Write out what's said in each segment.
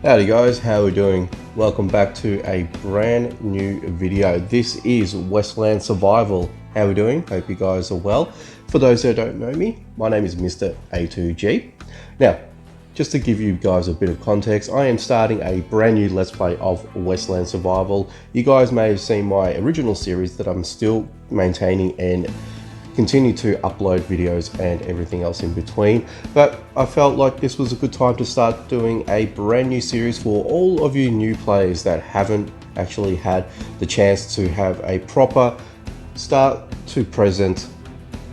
Howdy guys, how are we doing? Welcome back to a brand new video. This is Westland Survival. How are we doing? Hope you guys are well. For those that don't know me, my name is Mr. A2G. Now, just to give you guys a bit of context, I am starting a brand new Let's Play of Westland Survival. You guys may have seen my original series that I'm still maintaining and continue to upload videos and everything else in between, but I felt like this was a good time to start doing a brand new series for all of you new players that haven't actually had the chance to have a proper start to present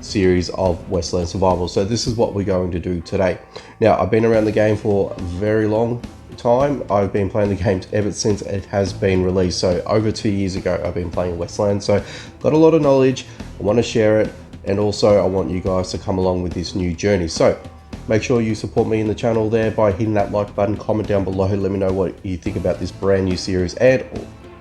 series of Westland Survival. So this is what we're going to do today. Now, I've been around the game for a very long time. I've been playing the game ever since it has been released, so over 2 years ago I've been playing Westland, so got a lot of knowledge. I want to share it, and also I want you guys to come along with this new journey. So make sure you support me in the channel there by hitting that like button, comment down below, let me know what you think about this brand new series, and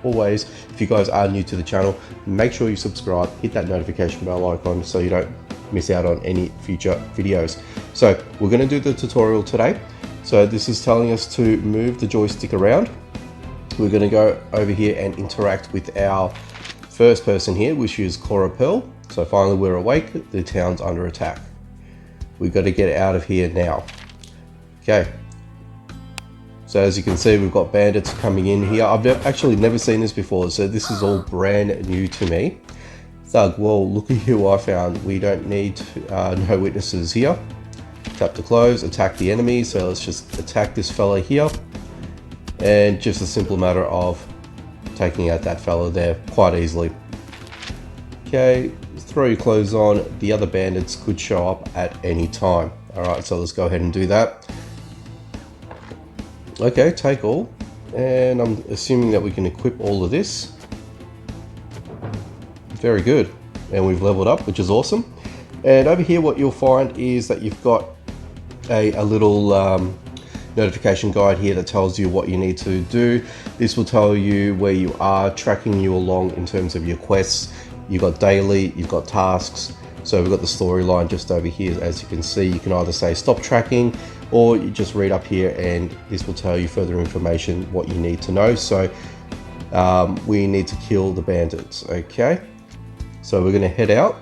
always, if you guys are new to the channel, make sure you subscribe, hit that notification bell icon so you don't miss out on any future videos. So we're going to do the tutorial today. So this is telling us to move the joystick around. We're going to go over here and interact with our first person here, which is Cora Pearl. So finally we're awake, the town's under attack. We've got to get out of here now. Okay. So as you can see, we've got bandits coming in here. I've actually never seen this before, so this is all brand new to me. Thug, well, look at who I found. We don't need no witnesses here. Tap to close, attack the enemy. So let's just attack this fella here. And just a simple matter of taking out that fella there quite easily. Okay, throw your clothes on. The other bandits could show up at any time. All right, so let's go ahead and do that. Okay, take all. And I'm assuming that we can equip all of this. Very good. And we've leveled up, which is awesome. And over here, what you'll find is that you've got a little notification guide here that tells you what you need to do. This will tell you where you are, tracking you along in terms of your quests. You've got daily, you've got tasks. So we've got the storyline just over here. As you can see, you can either say stop tracking, or you just read up here and this will tell you further information, what you need to know. So we need to kill the bandits, okay? So we're gonna head out.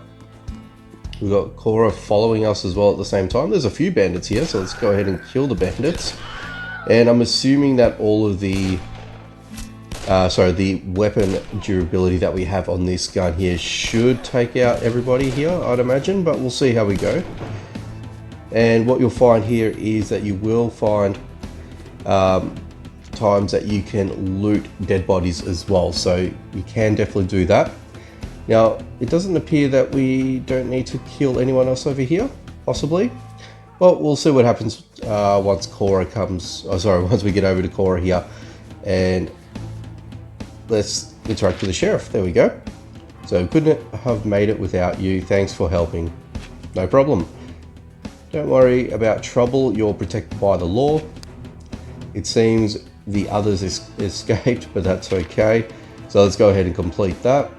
We've got Cora following us as well at the same time. There's a few bandits here, so let's go ahead and kill the bandits. And I'm assuming that all of the the weapon durability that we have on this gun here should take out everybody here, I'd imagine, but we'll see how we go. And what you'll find here is that you will find times that you can loot dead bodies as well, so you can definitely do that. Now, it doesn't appear that we don't need to kill anyone else over here, possibly. Well, we'll see what happens once Cora comes, once we get over to Cora here. And let's interact with the sheriff. There we go. So couldn't have made it without you. Thanks for helping. No problem. Don't worry about trouble. You're protected by the law. It seems the others escaped, but that's okay. So let's go ahead and complete that.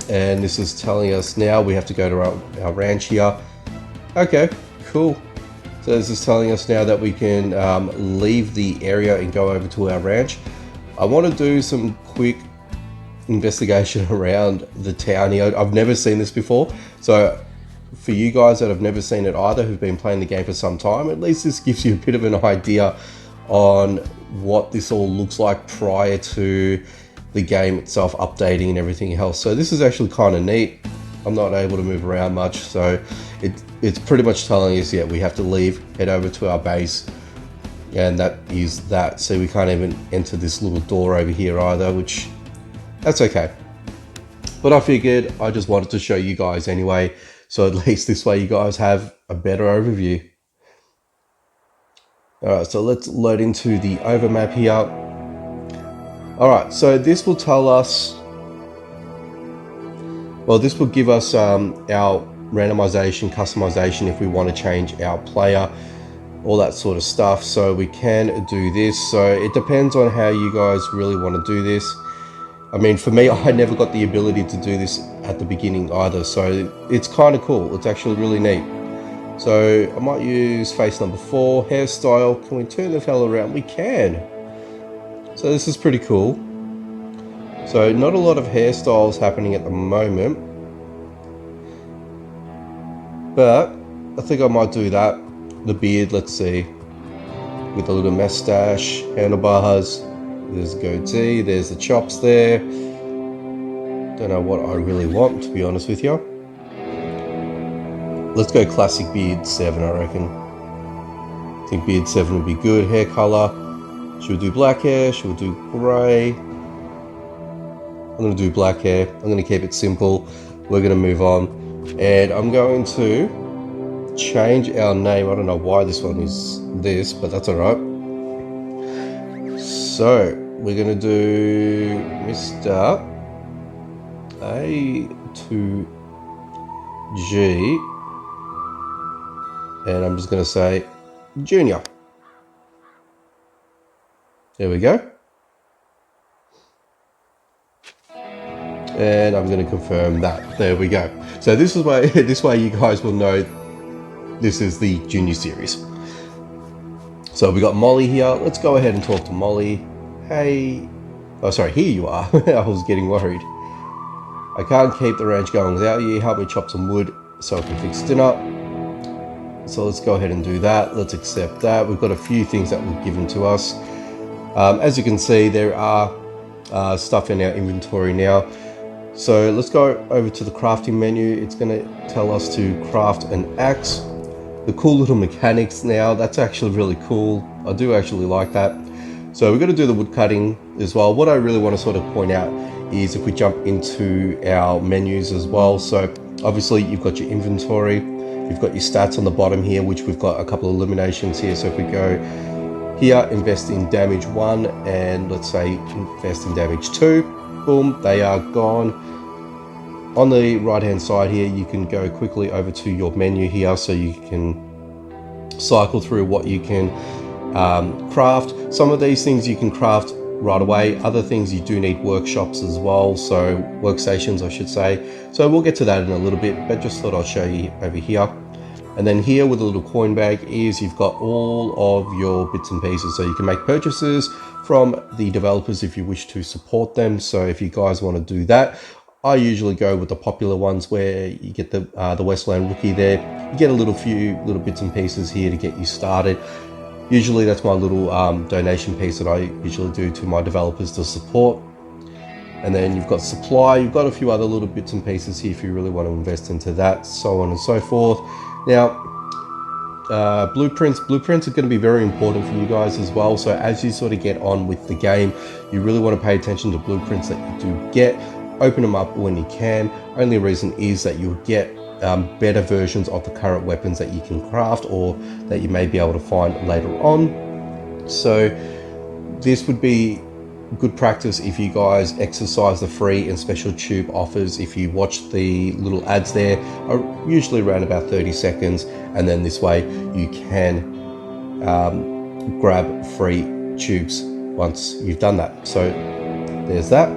And this is telling us now we have to go to our ranch here. Okay, cool. So this is telling us now that we can leave the area and go over to our ranch. I want to do some quick investigation around the town here. I've never seen this before. So for you guys that have never seen it either, who've been playing the game for some time, at least this gives you a bit of an idea on what this all looks like prior to the game itself updating and everything else. So this is actually kind of neat. I'm not able to move around much, so it's pretty much telling us, yeah, we have to leave, head over to our base, and that is that. So we can't even enter this little door over here either, which that's okay. But I figured I just wanted to show you guys anyway, so at least this way you guys have a better overview. Alright, so let's load into the Overmap here. Alright, so this will tell us, well, this will give us our randomization, customization if we want to change our player, all that sort of stuff. So we can do this. So it depends on how you guys really want to do this. I mean, for me, I never got the ability to do this at the beginning either, so it's kind of cool. It's actually really neat. So I might use face number 4, hairstyle. Can we turn the fella around? We can. So this is pretty cool. So not a lot of hairstyles happening at the moment, but I think I might do that. The beard, let's see, with a little mustache, handlebars, there's the goatee, there's the chops there. Don't know what I really want, to be honest with you. Let's go classic beard 7, I reckon. I think beard 7 would be good. Hair color, should we do black hair? Should we do grey? I'm going to do black hair. I'm going to keep it simple. We're going to move on. And I'm going to change our name. I don't know why this one is this, but that's alright. So, we're going to do Mr. A to G. And I'm just going to say Junior. There we go. And I'm going to confirm that. There we go. So this is why this way you guys will know this is the junior series. So we got Molly here. Let's go ahead and talk to Molly. Hey. Oh, sorry. Here you are. I was getting worried. I can't keep the ranch going without you. Help me chop some wood so I can fix dinner. So let's go ahead and do that. Let's accept that. We've got a few things that were given to us. As you can see, there are stuff in our inventory now. So let's go over to the crafting menu. It's going to tell us to craft an axe. The cool little mechanics now, that's actually really cool. I do actually like that. So we're going to do the wood cutting as well. What I really want to sort of point out is if we jump into our menus as well. So obviously you've got your inventory. You've got your stats on the bottom here, which we've got a couple of eliminations here. So if we go here, invest in damage 1, and let's say invest in damage 2, boom, they are gone. On the right hand side here, you can go quickly over to your menu here, so you can cycle through what you can craft. Some of these things you can craft right away. Other things you do need workshops as well, so workstations I should say. So we'll get to that in a little bit, but just thought I'll show you over here. And then here with a little coin bag is you've got all of your bits and pieces, so you can make purchases from the developers if you wish to support them. So if you guys want to do that, I usually go with the popular ones where you get the Westland rookie there. You get a few little bits and pieces here to get you started. Usually that's my little donation piece that I usually do to my developers to support. And then you've got supply, you've got a few other little bits and pieces here if you really want to invest into that, so on and so forth. Now, blueprints are going to be very important for you guys as well. So as you sort of get on with the game, you really want to pay attention to blueprints that you do get. Open them up when you can. Only reason is that you'll get better versions of the current weapons that you can craft or that you may be able to find later on. So this would be good practice if you guys exercise the free and special tube offers. If you watch the little ads there, are usually around about 30 seconds, and then this way you can grab free tubes once you've done that. So there's that.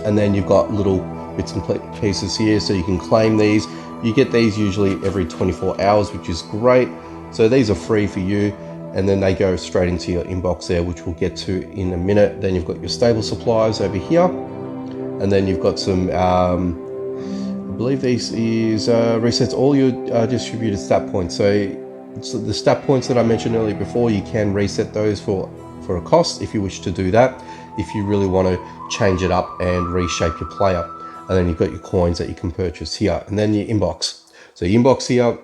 And then you've got little bits and pieces here, so you can claim these. You get these usually every 24 hours, which is great. So these are free for you, and then they go straight into your inbox there, which we'll get to in a minute. Then you've got your stable supplies over here, and then you've got some I believe this is resets all your distributed stat points. So the stat points that I mentioned earlier before, you can reset those for a cost if you wish to do that, if you really want to change it up and reshape your player. And then you've got your coins that you can purchase here, and then your inbox. So your inbox here,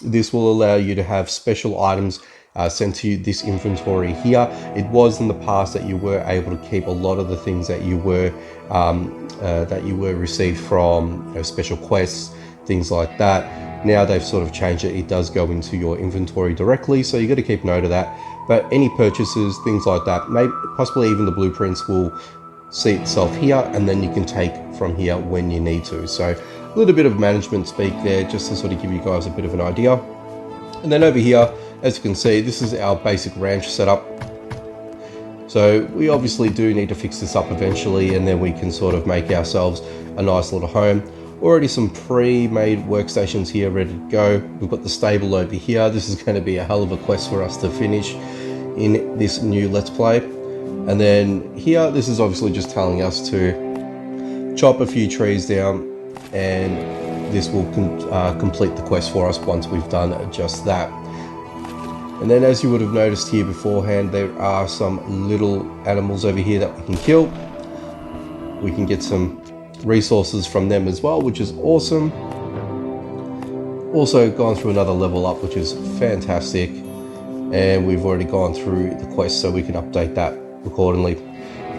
this will allow you to have special items sent to you, this inventory here. It was in the past that you were able to keep a lot of the things that you were received from special quests, things like that. Now they've sort of changed it. It does go into your inventory directly, so you got to keep note of that. But any purchases, things like that, maybe possibly even the blueprints will see itself here, and then you can take from here when you need to. So a little bit of management speak there, just to sort of give you guys a bit of an idea. And then over here, as you can see, this is our basic ranch setup. So we obviously do need to fix this up eventually, and then we can sort of make ourselves a nice little home. already some pre-made workstations here ready to go. We've got the stable over here. This is going to be a hell of a quest for us to finish in this new Let's Play. And then here, this is obviously just telling us to chop a few trees down, and this will complete the quest for us once we've done just that. And then, as you would have noticed here beforehand, there are some little animals over here that we can kill. We can get some resources from them as well, which is awesome. Also gone through another level up, which is fantastic. And we've already gone through the quest, so we can update that accordingly.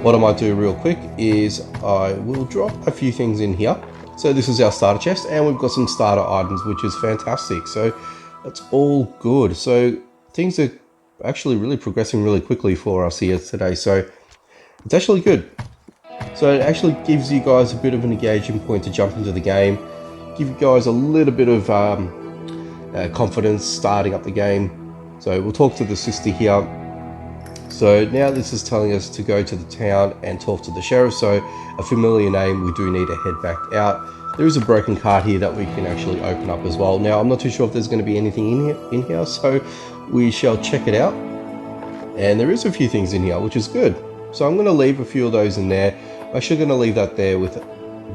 What I might do real quick is I will drop a few things in here. So this is our starter chest, and we've got some starter items, which is fantastic. So that's all good. So things are actually really progressing really quickly for us here today. So it's actually good. So it actually gives you guys a bit of an engaging point to jump into the game. Give you guys a little bit of confidence starting up the game. So we'll talk to the sister here. So now this is telling us to go to the town and talk to the sheriff. So a familiar name, we do need to head back out. There is a broken cart here that we can actually open up as well. Now I'm not too sure if there's going to be anything in here, so we shall check it out. And there is a few things in here, which is good. So I'm going to leave a few of those in there. I'm actually going to leave that there with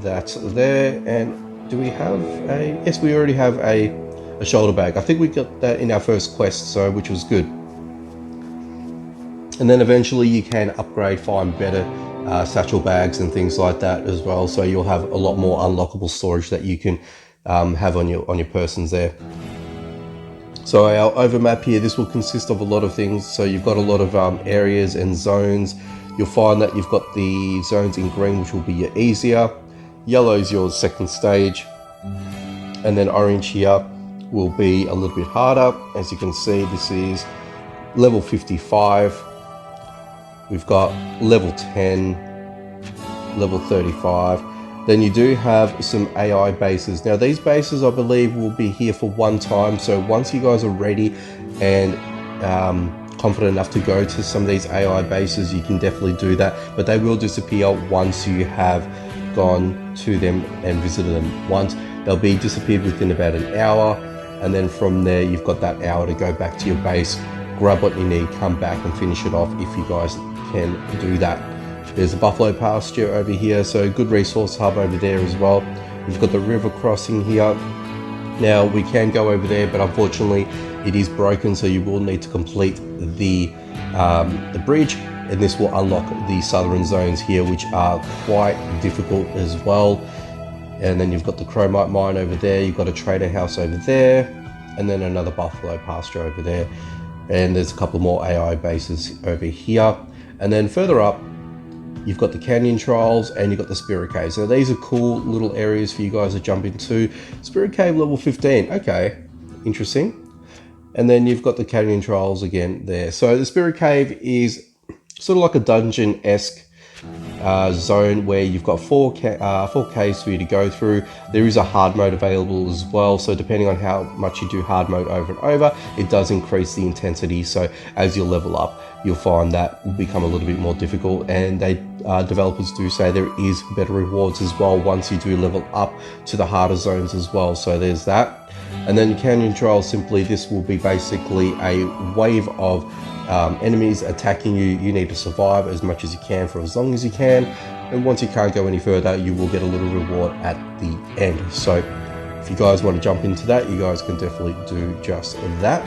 that there. And do we have a... Yes, we already have a shoulder bag. I think we got that in our first quest, so which was good. And then eventually you can upgrade, find better satchel bags and things like that as well. So you'll have a lot more unlockable storage that you can have on your persons there. So our overmap here, this will consist of a lot of things. So you've got a lot of areas and zones. You'll find that you've got the zones in green, which will be your easier. Yellow is your second stage. And then orange here will be a little bit harder. As you can see, this is level 55. We've got level 10, level 35. Then you do have some AI bases. Now these bases, I believe, will be here for one time. So once you guys are ready and confident enough to go to some of these AI bases, you can definitely do that. But they will disappear once you have gone to them and visited them once. They'll be disappeared within about an hour. And then from there, you've got that hour to go back to your base, grab what you need, come back and finish it off if you guys can do that. There's a buffalo pasture over here, so good resource hub over there as well. We've got the river crossing here. Now we can go over there, but unfortunately it is broken, so you will need to complete the bridge, and this will unlock the southern zones here, which are quite difficult as well. And then you've got the chromite mine over there, you've got a trader house over there, and then another buffalo pasture over there. And there's a couple more AI bases over here. And then further up, you've got the canyon trials and you've got the spirit caves. Now these are cool little areas for you guys to jump into. Spirit cave level 15, okay, interesting. And then you've got the canyon trials again there. So the spirit cave is sort of like a dungeon-esque zone where you've got four caves for you to go through. There is a hard mode available as well, so depending on how much you do hard mode over and over, it does increase the intensity. So as you level up, you'll find that will become a little bit more difficult, and developers do say there is better rewards as well once you do level up to the harder zones as well. So there's that. And then canyon trial, simply this will be basically a wave of enemies attacking you. You need to survive as much as you can for as long as you can, and once you can't go any further, you will get a little reward at the end. So if you guys want to jump into that, you guys can definitely do just that.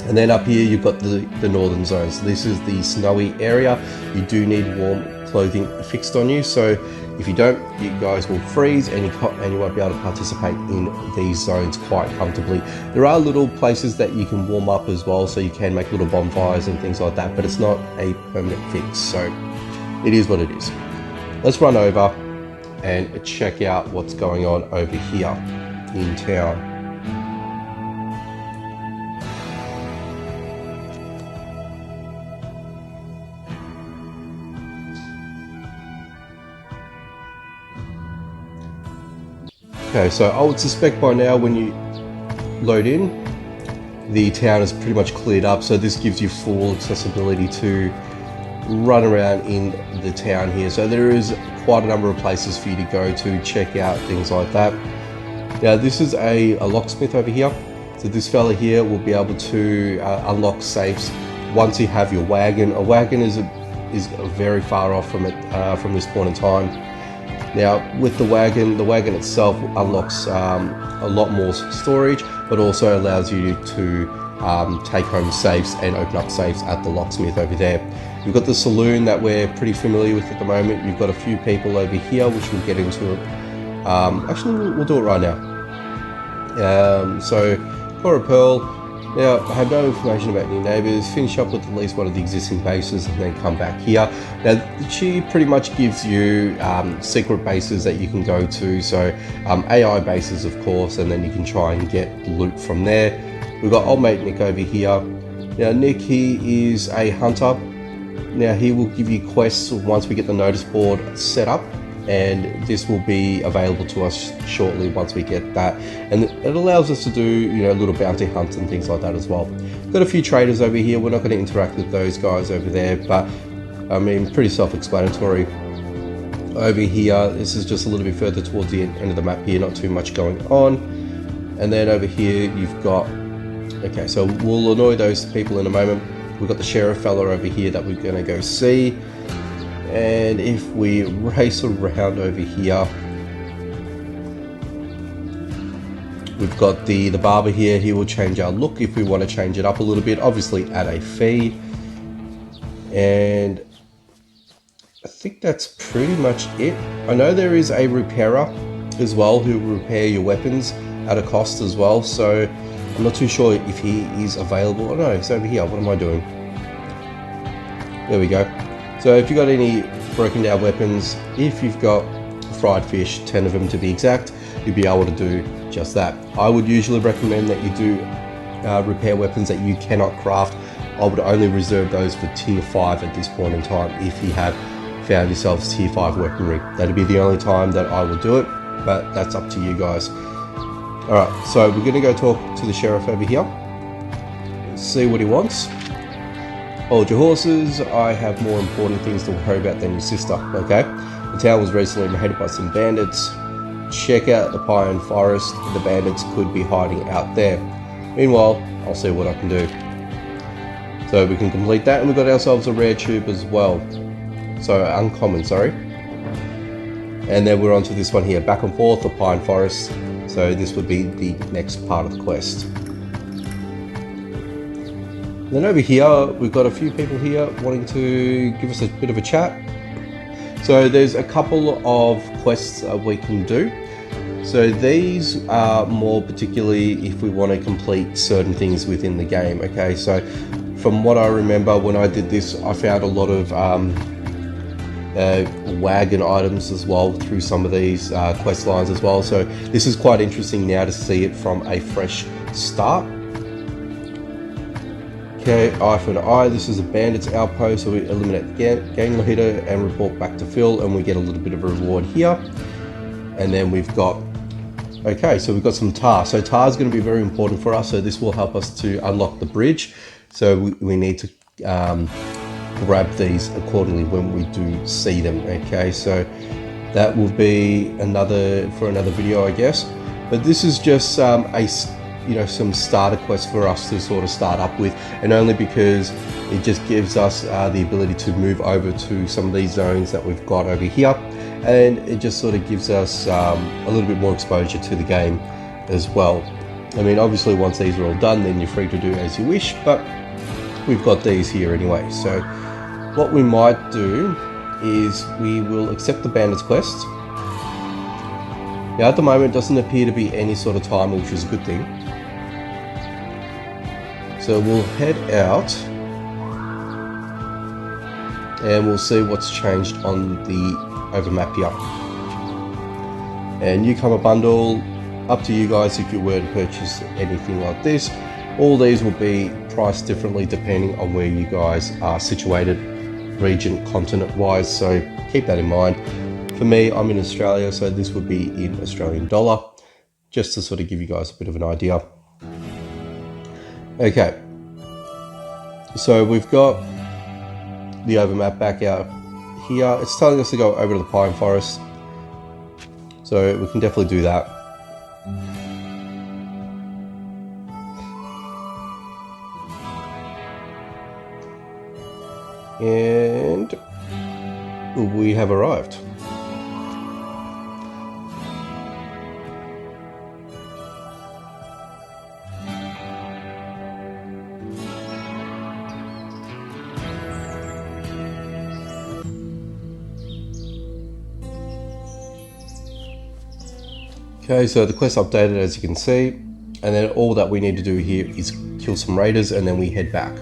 And then up here you've got the northern zone. So this is the snowy area. You do need warm clothing fixed on you, so if you don't, you guys will freeze and you won't be able to participate in these zones quite comfortably. There are little places that you can warm up as well, so you can make little bonfires and things like that, but it's not a permanent fix, so it is what it is. Let's run over and check out what's going on over here in town. Okay, so I would suspect by now when you load in, the town is pretty much cleared up, so this gives you full accessibility to run around in the town here. So there is quite a number of places for you to go to check out things like that. Now this is a locksmith over here. So this fella here will be able to unlock safes once you have your wagon. A wagon is very far off from it from this point in time. Now with the wagon itself unlocks a lot more storage, but also allows you to take home safes and open up safes at the locksmith over there. We've got the saloon that we're pretty familiar with at the moment. You've got a few people over here, which we'll get into. Actually, we'll do it right now. So, Cora Pearl. Now, I have no information about any neighbours. Finish up with at least one of the existing bases and then come back here. Now, she pretty much gives you secret bases that you can go to. So, AI bases, of course, and then you can try and get loot from there. We've got old mate Nick over here. Now, Nick, he is a hunter. Now, he will give you quests once we get the notice board set up, and this will be available to us shortly once we get that. And it allows us to do, you know, little bounty hunts and things like that as well. Got a few traders over here. We're not going to interact with those guys over there, but I mean, pretty self-explanatory. Over here, this is just a little bit further towards the end of the map here, not too much going on. And then over here, you've got, okay, so we'll annoy those people in a moment. We've got the sheriff fella over here that we're going to go see. And if we race around over here, we've got the barber here. He will change our look if we want to change it up a little bit, obviously at a fee. And I think that's pretty much it. I know there is a repairer as well who will repair your weapons at a cost as well. So I'm not too sure if he is available. Oh no, he's over here. What am I doing? There we go. So if you've got any broken down weapons, if you've got fried fish, 10 of them to be exact, you'll be able to do just that. I would usually recommend that you do repair weapons that you cannot craft. I would only reserve those for tier 5 at this point in time if you have found yourselves tier 5 weaponry. That'd be the only time that I will do it, but that's up to you guys. Alright, so we're going to go talk to the sheriff over here, see what he wants. Hold your horses, I have more important things to worry about than your sister, okay? The town was recently raided by some bandits. Check out the pine forest, the bandits could be hiding out there. Meanwhile, I'll see what I can do. So we can complete that, and we've got ourselves a rare tube as well. So, uncommon, sorry. And then we're on to this one here, back and forth, the pine forest. So this would be the next part of the quest. Then over here, we've got a few people here wanting to give us a bit of a chat. So there's a couple of quests we can do. So these are more particularly if we want to complete certain things within the game. Okay, so from what I remember when I did this, I found a lot of wagon items as well through some of these quest lines as well. So this is quite interesting now to see it from a fresh start. Okay, eye for an eye. This is a bandit's outpost, so we eliminate the gang leader and report back to Phil, and we get a little bit of a reward here. And then we've got, okay, so we've got some tar. So tar is going to be very important for us, so this will help us to unlock the bridge. So we need to grab these accordingly when we do see them. Okay, so that will be another video, I guess. But this is just some starter quests for us to sort of start up with, and only because it just gives us the ability to move over to some of these zones that we've got over here, and it just sort of gives us a little bit more exposure to the game as well. I mean, obviously once these are all done, then you're free to do as you wish, but we've got these here anyway. So what we might do is we will accept the bandits quest. Now at the moment it doesn't appear to be any sort of timer, which is a good thing. So we'll head out and we'll see what's changed on the Overmap here. And newcomer bundle, up to you guys if you were to purchase anything like this. All these will be priced differently depending on where you guys are situated, region, continent wise, so keep that in mind. For me, I'm in Australia, so this would be in Australian dollar, just to sort of give you guys a bit of an idea. Okay, so we've got the overmap back out here. It's telling us to go over to the pine forest, so we can definitely do that. And we have arrived. Okay, so the quest updated, as you can see, and then all that we need to do here is kill some raiders, and then we head back.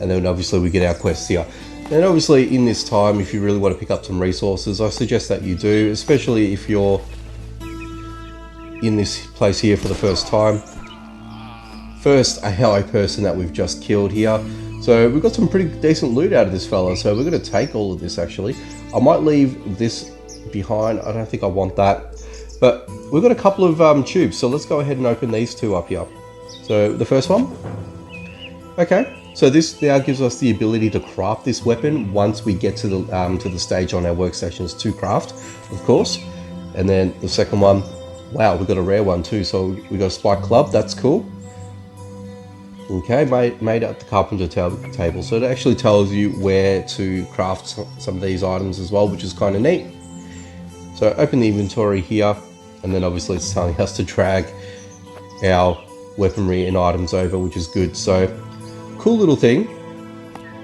And then obviously we get our quests here. And obviously in this time, if you really want to pick up some resources, I suggest that you do, especially if you're in this place here for the first time. First, a hello person that we've just killed here. So we've got some pretty decent loot out of this fella, so we're going to take all of this actually. I might leave this behind, I don't think I want that. But we've got a couple of tubes, so let's go ahead and open these two up here. So the first one, okay. So this now gives us the ability to craft this weapon once we get to the stage on our workstations to craft, of course. And then the second one, wow, we got a rare one too. So we got a spike club, that's cool. Okay, made at the carpenter table. So it actually tells you where to craft some of these items as well, which is kind of neat. So open the inventory here. And then obviously it's telling us to drag our weaponry and items over, which is good. So cool little thing.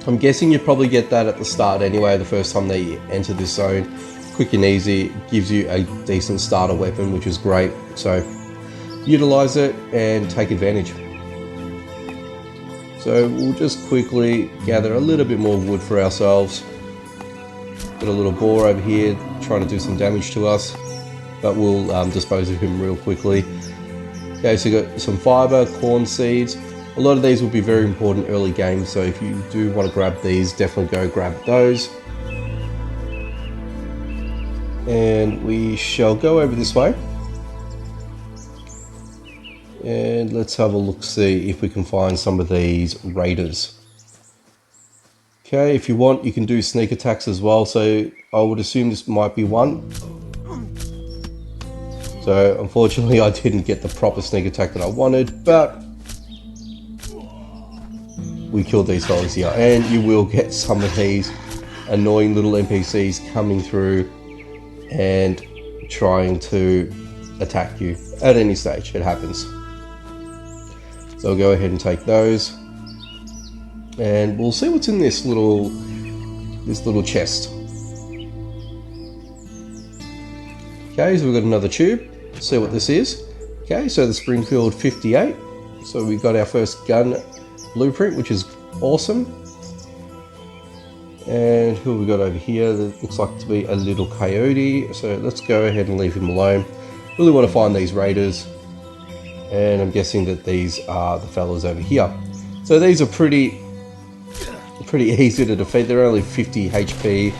I'm guessing you probably get that at the start anyway, the first time that you enter this zone. Quick and easy, gives you a decent starter weapon, which is great. So utilize it and take advantage. So we'll just quickly gather a little bit more wood for ourselves. Got a little boar over here trying to do some damage to us, but we'll dispose of him real quickly. Okay, so you got some fiber, corn seeds. A lot of these will be very important early game, so if you do want to grab these, definitely go grab those. And we shall go over this way. And let's have a look, see if we can find some of these raiders. Okay, if you want, you can do sneak attacks as well, so I would assume this might be one. So unfortunately I didn't get the proper sneak attack that I wanted, but we killed these fellas here. And you will get some of these annoying little NPCs coming through and trying to attack you at any stage. It happens. So we'll go ahead and take those. And we'll see what's in this little chest. Okay, so we've got another tube. Let's see what this is. Okay, so the Springfield 58. So we got our first gun blueprint, which is awesome. And who have we got over here? That looks like to be a little coyote. So let's go ahead and leave him alone. Really want to find these raiders. And I'm guessing that these are the fellas over here. So these are pretty easy to defeat. They're only 50 HP,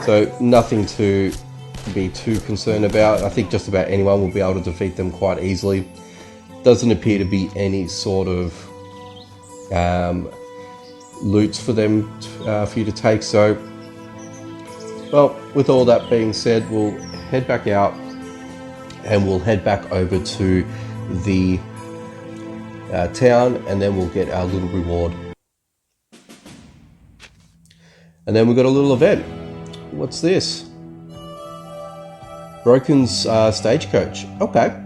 so nothing to be too concerned about. I think just about anyone will be able to defeat them quite easily. Doesn't appear to be any sort of loots for them for you to take. So, well, with all that being said, we'll head back out and we'll head back over to the town, and then we'll get our little reward. And then we've got a little event. What's this? Broken's stagecoach. Okay,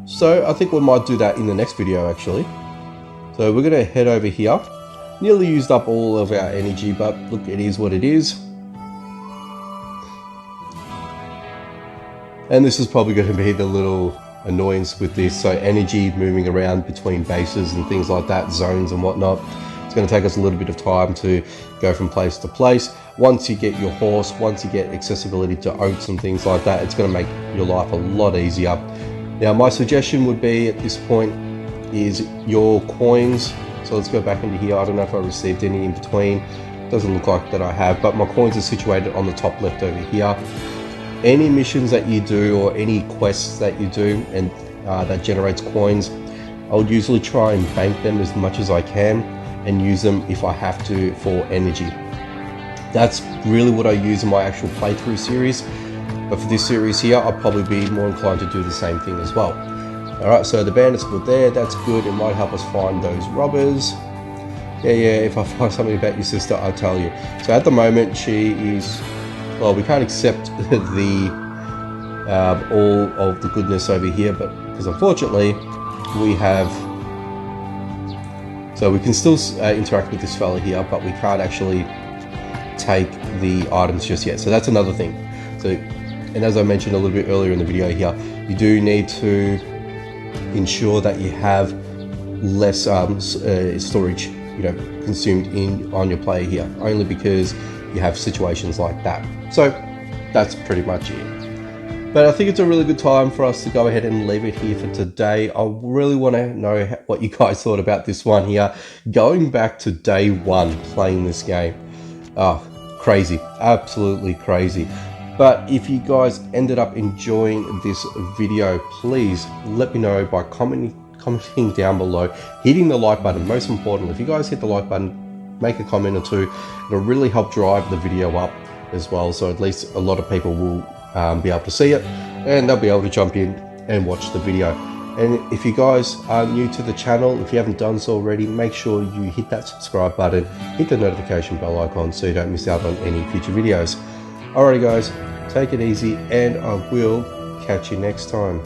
so I think we might do that in the next video actually. So we're gonna head over here. Nearly used up all of our energy, but look, it is what it is. And this is probably going to be the little annoyance with this. So energy moving around between bases and things like that, zones and whatnot. It's going to take us a little bit of time to go from place to place. Once you get your horse, once you get accessibility to oats and things like that, it's going to make your life a lot easier. Now my suggestion would be at this point is your coins. So let's go back into here. I don't know if I received any in between. Doesn't look like that I have, but my coins are situated on the top left over here. Any missions that you do or any quests that you do and that generates coins, I would usually try and bank them as much as I can and use them if I have to for energy. That's really what I use in my actual playthrough series. But for this series here, I'll probably be more inclined to do the same thing as well. Alright, so the bandits were there, that's good. It might help us find those robbers. Yeah, if I find something about your sister, I'll tell you. So at the moment, she is... Well, we can't accept the all of the goodness over here, but because unfortunately, we have... So we can still interact with this fella here, but we can't actually take the items just yet. So that's another thing. So, and as I mentioned a little bit earlier in the video here, you do need to ensure that you have less storage, consumed on your player here, only because you have situations like that. So that's pretty much it. But I think it's a really good time for us to go ahead and leave it here for today. I really want to know what you guys thought about this one here. Going back to day one playing this game. Oh, crazy, absolutely crazy. But if you guys ended up enjoying this video, please let me know by commenting down below, hitting the like button. Most importantly, if you guys hit the like button, make a comment or two, it'll really help drive the video up as well. So at least a lot of people will be able to see it, and they'll be able to jump in and watch the video. And if you guys are new to the channel, if you haven't done so already, make sure you hit that subscribe button, hit the notification bell icon so you don't miss out on any future videos. Alrighty guys, take it easy, and I will catch you next time.